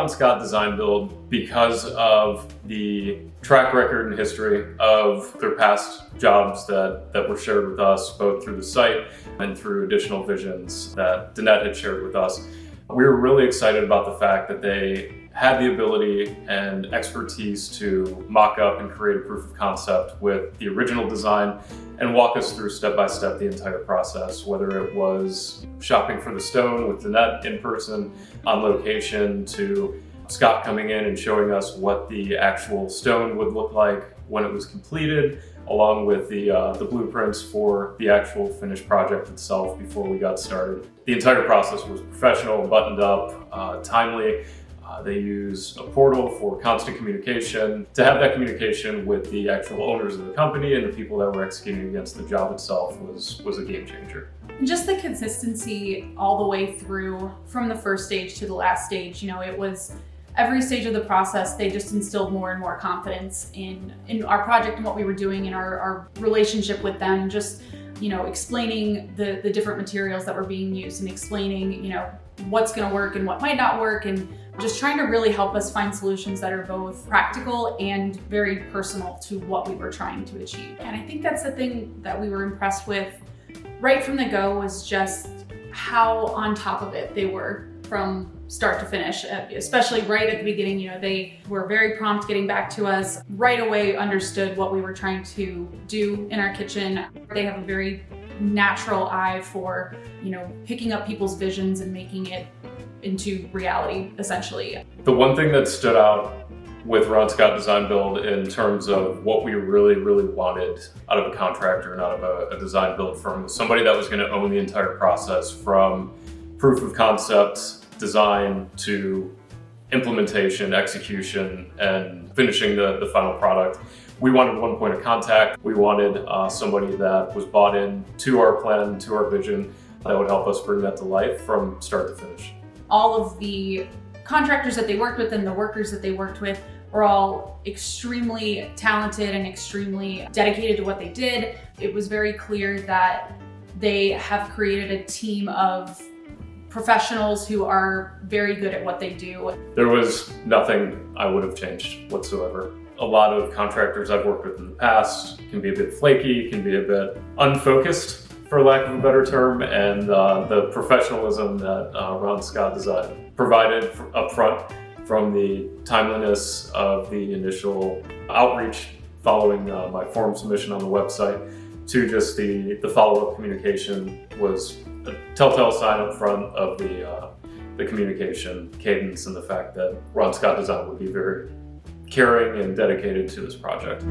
Ron Scott Design Build because of the track record and history of their past jobs that were shared with us, both through the site and through additional visions that Danette had shared with us. We were really excited about the fact that they had the ability and expertise to mock up and create a proof of concept with the original design and walk us through step by step the entire process, whether it was shopping for the stone with Danette in person on location, to Scott coming in and showing us what the actual stone would look like when it was completed, along with the blueprints for the actual finished project itself before we got started. The entire process was professional, buttoned up, timely. They use a portal for constant communication. To have that communication with the actual owners of the company and the people that were executing against the job itself was a game changer. Just the consistency all the way through, from the first stage to the last stage. It was every stage of the process, they just instilled more and more confidence in our project and what we were doing, and our relationship with them. Just, explaining the different materials that were being used and explaining, what's going to work and what might not work, and just trying to really help us find solutions that are both practical and very personal to what we were trying to achieve. And I think that's the thing that we were impressed with right from the go, was just how on top of it they were from start to finish, especially right at the beginning. They were very prompt getting back to us, right away understood what we were trying to do in our kitchen. They have a very natural eye for, picking up people's visions and making it into reality, essentially. The one thing that stood out with Ron Scott Design Build in terms of what we really, really wanted out of a contractor and out of a design build firm was somebody that was going to own the entire process, from proof of concept, design, to implementation, execution, and finishing the final product. We wanted one point of contact. We wanted somebody that was bought in to our plan, to our vision, that would help us bring that to life from start to finish. All of the contractors that they worked with and the workers that they worked with were all extremely talented and extremely dedicated to what they did. It was very clear that they have created a team of professionals who are very good at what they do. There was nothing I would have changed whatsoever. A lot of contractors I've worked with in the past can be a bit flaky, can be a bit unfocused, for lack of a better term, and the professionalism that Ron Scott Design provided up front, from the timeliness of the initial outreach following my form submission on the website, to just the follow-up communication, was a telltale sign up front of the communication cadence and the fact that Ron Scott Design would be very caring and dedicated to this project.